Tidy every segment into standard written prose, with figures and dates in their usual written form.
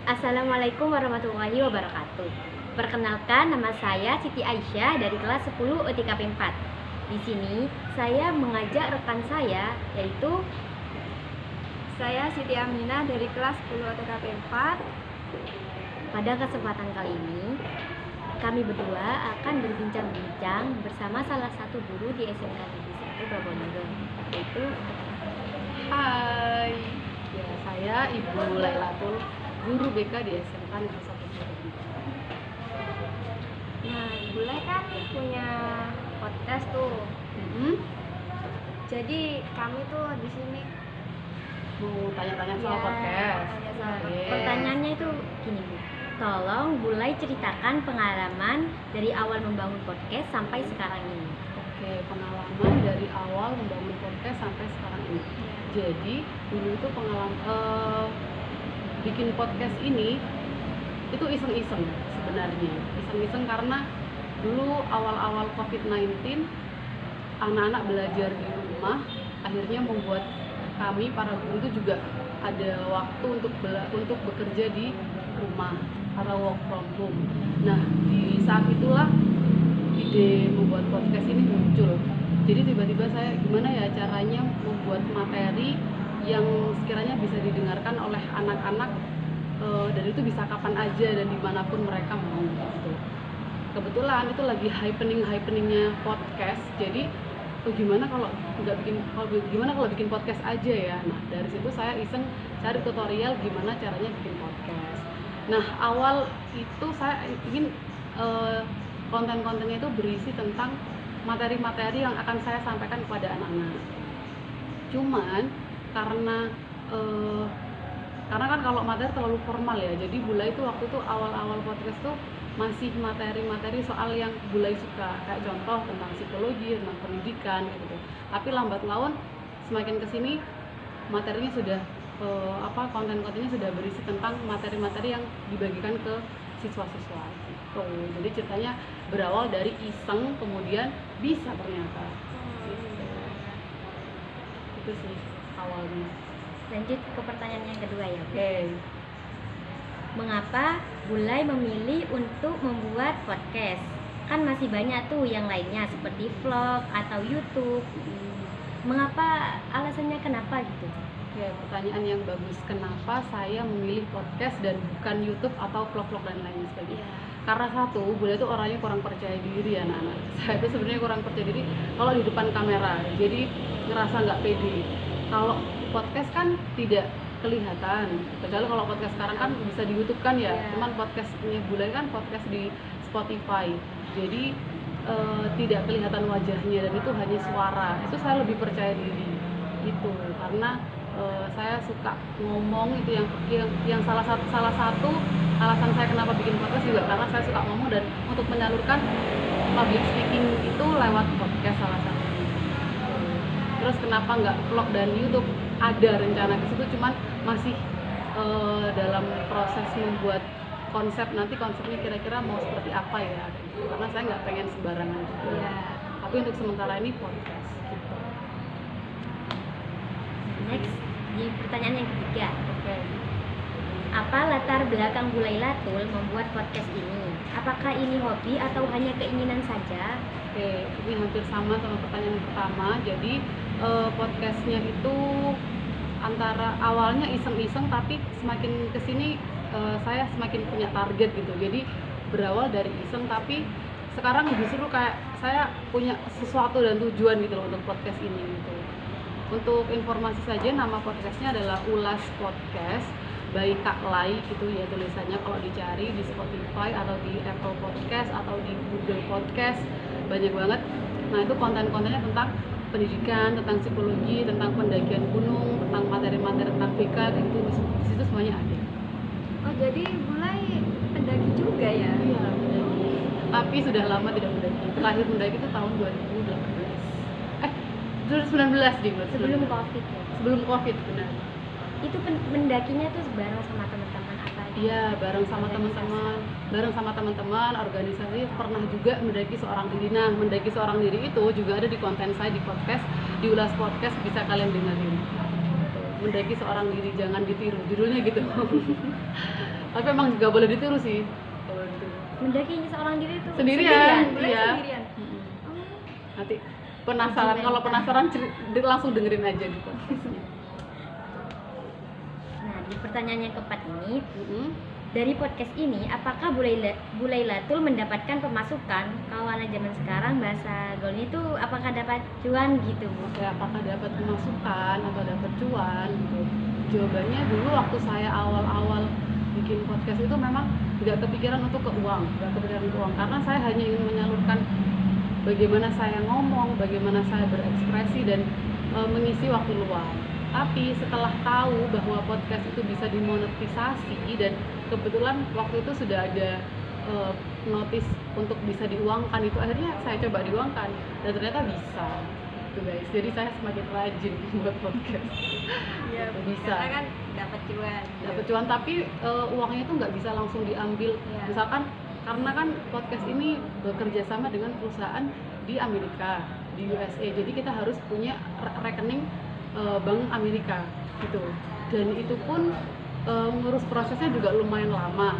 Assalamualaikum warahmatullahi wabarakatuh. Perkenalkan, nama saya Siti Aisyah dari kelas 10 OTKP 4. Di sini saya mengajak rekan saya, yaitu Saya Siti Aminah dari kelas 10 OTKP 4. pada kesempatan kali ini kami berdua akan berbincang-bincang bersama salah satu guru di SMK Negeri 1 Probolinggo, yaitu Hai, ya saya Ibu Lailatul, guru BK di SMK Negeri 1 Probolinggo. Nah, Bule kan punya podcast tuh. Jadi kami tuh di sini Mau tanya-tanya soal podcast. tanya soal Oke. podcast. pertanyaannya itu gini Bu. Tolong mulai ceritakan pengalaman dari awal membangun podcast sampai sekarang ini. Oke, pengalaman dari awal membangun podcast sampai sekarang ini. Jadi dulu itu pengalaman bikin podcast ini itu iseng-iseng sebenarnya. Iseng-iseng karena dulu awal-awal COVID-19 anak-anak belajar di rumah, akhirnya membuat kami para guru itu juga ada waktu untuk bekerja di rumah atau work from home. Nah, di saat itulah ide membuat podcast ini muncul. Jadi tiba-tiba saya gimana ya caranya membuat materi yang sekiranya bisa didengarkan oleh anak-anak dan itu bisa kapan aja dan dimanapun mereka mau gitu. Kebetulan itu lagi happeningnya podcast. Jadi gimana kalau bikin podcast aja ya. Nah, dari situ saya iseng cari tutorial gimana caranya bikin podcast. Nah, awal itu saya ingin konten-kontennya itu berisi tentang materi-materi yang akan saya sampaikan kepada anak-anak. Cuman karena kan kalau materi terlalu formal ya, jadi Bula itu waktu itu awal-awal podcast tuh masih materi-materi soal yang Bulai suka, kayak contoh tentang psikologi, tentang pendidikan gitu. Tapi lambat laun semakin kesini materinya sudah konten-kontennya sudah berisi tentang materi-materi yang dibagikan ke siswa-siswa gitu. Jadi ceritanya berawal dari iseng kemudian bisa ternyata gitu. Itu sih awalnya. Lanjut ke pertanyaan yang kedua ya Bu. Oke. Mengapa Bulai memilih untuk membuat podcast? Kan masih banyak tuh yang lainnya seperti vlog atau YouTube. Mengapa, alasannya kenapa gitu? Ya, pertanyaan yang bagus. Kenapa saya memilih podcast dan bukan YouTube atau vlog-vlog dan lain sebagainya? Karena satu, Bunda itu orangnya kurang percaya diri anak-anak. Saya itu sebenarnya kurang percaya diri kalau di depan kamera. Jadi ngerasa nggak pede. Kalau podcast kan tidak kelihatan. Kecuali kalau podcast sekarang kan bisa di YouTube kan ya. Cuman podcastnya Bunda kan podcast di Spotify. Jadi tidak kelihatan wajahnya dan itu hanya suara. Itu saya lebih percaya diri. Itu karena saya suka ngomong, itu yang salah satu alasan saya kenapa bikin podcast juga karena saya suka ngomong dan untuk menyalurkan public speaking itu lewat podcast salah satunya. Terus kenapa nggak vlog dan YouTube? Ada rencana ke situ, cuman masih dalam proses membuat konsep, nanti konsepnya kira-kira mau seperti apa ya, karena saya nggak pengen sembarangan juga. Tapi untuk sementara ini podcast gitu. Next, di pertanyaan yang ketiga. Oke. Apa latar belakang Bu Lailatul membuat podcast ini? Apakah ini hobi atau hanya keinginan saja? Oke, ini hampir sama pertanyaan pertama. Jadi podcastnya itu antara awalnya iseng-iseng, tapi semakin kesini saya semakin punya target gitu. Jadi berawal dari iseng, tapi sekarang justru kayak saya punya sesuatu dan tujuan gitu loh untuk podcast ini gitu. Untuk informasi saja, nama podcastnya adalah Ulas Podcast by Kak Lai gitu ya tulisannya. Kalau dicari di Spotify atau di Apple Podcast atau di Google Podcast banyak banget. Nah, itu konten-kontennya tentang pendidikan, tentang psikologi, tentang pendakian gunung, tentang materi-materi tentang BK, itu di situ semuanya ada. Oh, jadi Bulai pendaki juga ya? Iya, mendaki. Tapi sudah lama tidak mendaki. Terakhir mendaki itu tahun 2019 Sebelum COVID ya? Sebelum COVID, benar. Itu mendakinya tuh bareng sama teman-teman apa? Iya, bareng sama teman-teman organisasi. Pernah juga mendaki seorang diri. Nah, mendaki seorang diri itu juga ada di konten saya di podcast, di Ulas Podcast, bisa kalian dengerin. Mendaki seorang diri jangan ditiru, judulnya gitu. Tapi emang juga boleh ditiru sih. Boleh ditiru. Mendaki seorang diri itu Sendirian, Boleh iya. sendirian. Nanti penasaran, kalau penasaran langsung dengerin aja di podcastnya. Nah, di pertanyaan yang keempat ini, dari podcast ini, apakah Bulailatul mendapatkan pemasukan? Kalau anak zaman sekarang bahasa gaulnya itu apakah dapat cuan gitu, Bu? Ya, apakah dapat pemasukan atau dapat cuan gitu? Jawabannya dulu waktu saya awal-awal bikin podcast itu memang tidak kepikiran untuk ke uang, karena saya hanya ingin menyalurkan bagaimana saya ngomong, bagaimana saya berekspresi dan mengisi waktu luang. Tapi setelah tahu bahwa podcast itu bisa dimonetisasi dan kebetulan waktu itu sudah ada notis untuk bisa diuangkan, itu akhirnya saya coba diuangkan dan ternyata bisa. Gitu guys. Jadi saya semakin rajin buat podcast. Iya, bisa. karena kan dapat cuan. Dapat cuan, tapi uangnya itu nggak bisa langsung diambil. Iya. Misalkan karena kan podcast ini bekerja sama dengan perusahaan di Amerika, di USA. Jadi kita harus punya rekening Bank Amerika gitu, dan itu pun ngurus prosesnya juga lumayan lama,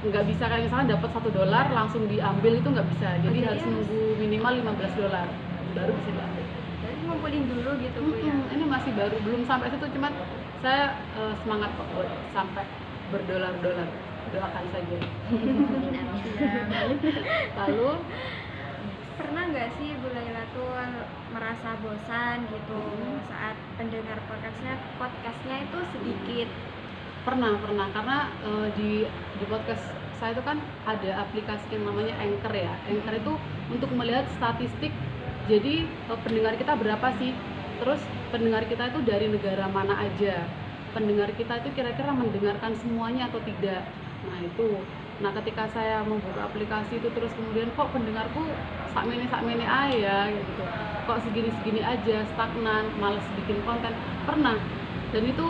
nggak bisa kayak misalkan dapat $1 langsung diambil, itu nggak bisa, jadi harus nunggu minimal $15 baru bisa diambil. Jadi ngumpulin dulu gitu Bu ya. Ini masih baru, belum sampai situ, cuman saya semangat kok buat sampai berdolar-dolar, doakan saja. Lalu Pernah nggak sih Bulailatul merasa bosan gitu saat pendengar podcastnya itu sedikit? pernah karena di podcast saya itu kan ada aplikasi yang namanya Anchor ya. Anchor itu untuk melihat statistik, jadi pendengar kita berapa sih, terus pendengar kita itu dari negara mana aja, pendengar kita itu kira-kira mendengarkan semuanya atau tidak. Nah ketika saya membuka aplikasi itu terus kemudian kok pendengarku sakmene aja ya gitu, kok segini aja, stagnan, males bikin konten, pernah. Dan itu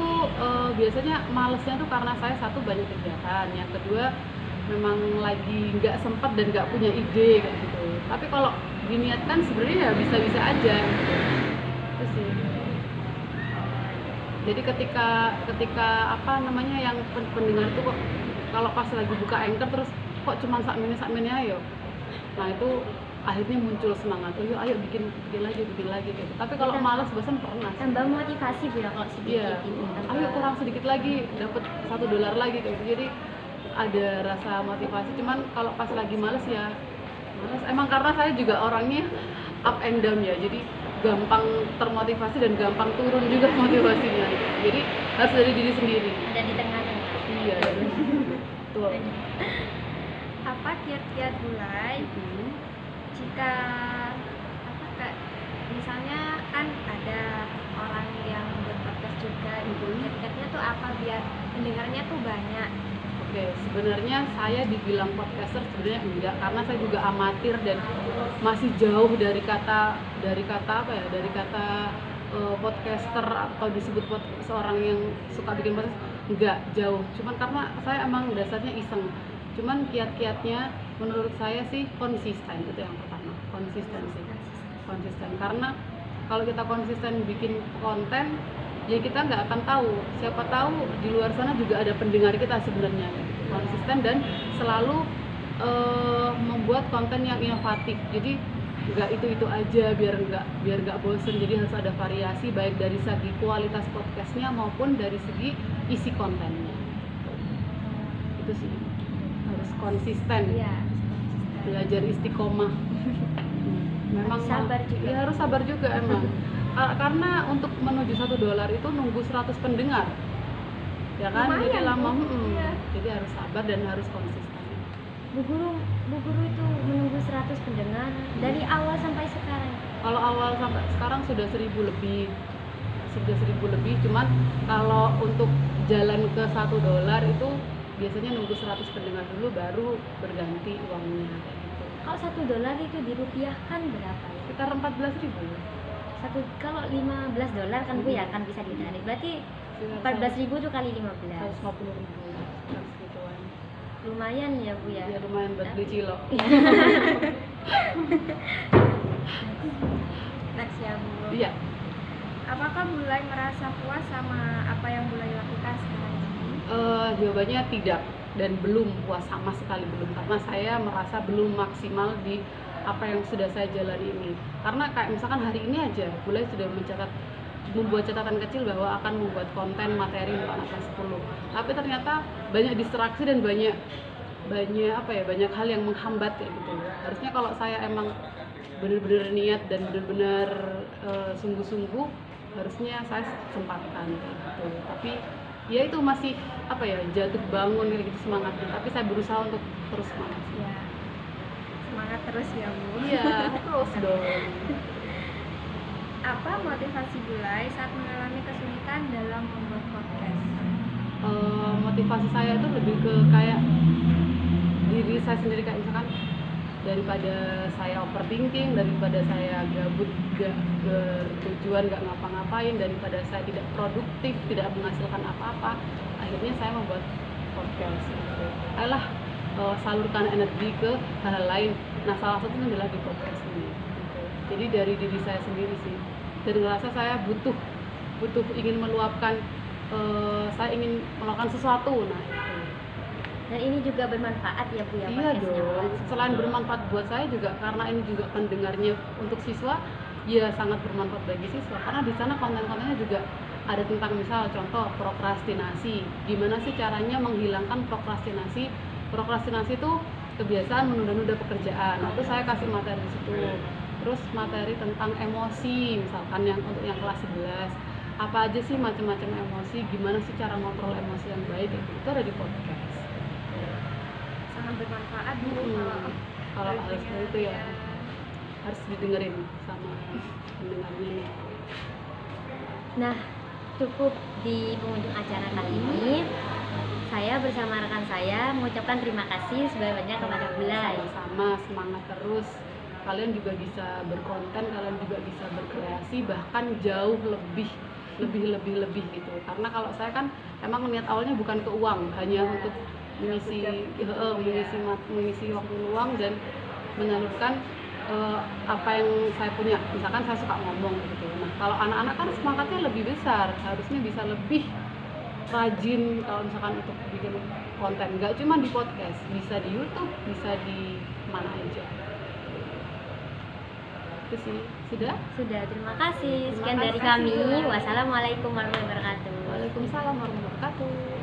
biasanya malesnya tuh karena saya satu banyak kegiatan, yang kedua memang lagi nggak sempat dan nggak punya ide kayak gitu. Tapi kalau diniatkan sebenarnya ya bisa-bisa aja gitu. Itu sih. Jadi ketika apa namanya yang pendengar itu kok kalau pas lagi buka Anchor terus kok cuma sakmene ayo. Nah itu akhirnya muncul semangat, ayo bikin lagi gitu. Tapi kalau malas bosan pernah. Tambah motivasi Bu ya kalau sedikit. Iya. Ayo kurang sedikit lagi, dapat $1 lagi kayak gitu. Jadi ada rasa motivasi. Cuman kalau pas lagi malas ya malas. Emang karena saya juga orangnya up and down ya. Jadi gampang termotivasi dan gampang turun juga motivasinya. Jadi harus dari diri sendiri. Ada di tengah-tengah. Iya. Betul. Apa kiat-kiat Bulai jika misalnya kan ada orang yang berpodcast juga gitu, kiat-kiatnya tuh apa biar pendengarnya tuh banyak? Oke, sebenarnya saya dibilang podcaster sebenarnya enggak, karena saya juga amatir dan masih jauh dari kata podcaster atau disebut seorang yang suka bikin podcast, enggak, jauh. Cuman karena saya emang dasarnya iseng. Cuman kiat-kiatnya menurut saya sih konsisten, itu yang pertama. Konsisten. Karena kalau kita konsisten bikin konten, ya kita nggak akan tahu, siapa tahu di luar sana juga ada pendengar kita sebenarnya. Konsisten dan selalu membuat konten yang inovatif. Jadi nggak itu aja, biar nggak bosen. Jadi harus ada variasi, baik dari segi kualitas podcastnya maupun dari segi isi kontennya. Itu sih harus konsisten. Iya. Belajar istiqomah. Memang sabar juga. Ya harus sabar juga emang. Karena untuk menuju $1 itu nunggu 100 pendengar. Ya kan? Lumayan, jadi lama. Iya. Jadi harus sabar dan harus konsisten. Bu Guru itu menunggu 100 pendengar dari awal sampai sekarang. Kalau awal sampai sekarang sudah 1.000 lebih. Cuman kalau untuk jalan ke $1 itu biasanya nunggu 100 pendengar dulu baru berganti uangnya kayak gitu. Kalau $1 itu dirupiahkan berapa ya? Sekitar 14.000. Kalau $15 kan Bu ya kan bisa ditarik. Berarti 14.000 itu kali 15. 150.000 segituan. Lumayan ya Bu ya. Ya lumayan buat beli cilok. Next ya Bu. Iya. Apakah Bulai merasa puas sama apa yang Bulai lakukan sekarang ini? Jawabannya tidak dan belum puas, sama sekali belum, karena saya merasa belum maksimal di apa yang sudah saya jalani ini. Karena kayak misalkan hari ini aja Bulai sudah membuat catatan kecil bahwa akan membuat konten materi untuk anak kelas 10, tapi ternyata banyak distraksi dan banyak banyak hal yang menghambat kayak gitu. Harusnya kalau saya emang benar-benar niat dan benar-benar sungguh-sungguh, harusnya saya sempatkan kayak gitu. Tapi ya itu masih jatuh bangun kayak gitu semangatnya, tapi saya berusaha untuk terus semangat. Ya, semangat terus ya Bu. Iya, terus dong. Apa motivasi Bulai saat mengalami kesulitan dalam membuat podcast? Motivasi saya itu lebih ke kayak diri saya sendiri, kayak misalkan daripada saya overthinking, daripada saya gabut gak bertujuan, gak ngapa-ngapain, daripada saya tidak produktif, tidak menghasilkan apa-apa, akhirnya saya membuat podcast gitu. Ayolah, salurkan energi ke hal lain. Nah, salah satunya adalah di podcast ini gitu. Jadi dari diri saya sendiri sih, dan ngerasa saya butuh ingin meluapkan, saya ingin melakukan sesuatu. Nah itu. Dan ini juga bermanfaat ya Bu ya Iya podcastnya dong, buat selain bermanfaat buat saya juga karena ini juga pendengarnya untuk siswa, ya sangat bermanfaat bagi siswa, karena di sana konten-kontennya juga ada tentang, misal contoh prokrastinasi, gimana sih caranya menghilangkan prokrastinasi. Prokrastinasi itu kebiasaan menunda-nunda pekerjaan. Nah, itu saya kasih materi di situ. Terus materi tentang emosi, misalkan untuk yang kelas 11, apa aja sih macam-macam emosi, gimana sih cara kontrol emosi yang baik, itu ada di podcast. Sangat bermanfaat Bu. Kalau hal seperti itu ya harus didengerin sama pendengarnya nih. Nah, cukup di pengunjung acara kali ini. Saya bersama rekan saya mengucapkan terima kasih sebanyak-banyaknya kepada Bulai. Sama semangat terus. Kalian juga bisa berkonten, kalian juga bisa berkreasi, bahkan jauh lebih gitu. Karena kalau saya kan emang niat awalnya bukan ke uang, hanya untuk mengisi waktu luang dan menyalurkan apa yang saya punya. Misalkan saya suka ngomong gitu. Nah, kalau anak-anak kan semangatnya lebih besar, harusnya bisa lebih rajin kalau misalkan untuk bikin konten, nggak cuma di podcast, bisa di YouTube, bisa di mana aja. Itu sih. Sudah, terima kasih. Sekian Terima dari kasih. kami. Wassalamualaikum warahmatullahi wabarakatuh. Waalaikumsalam warahmatullahi wabarakatuh.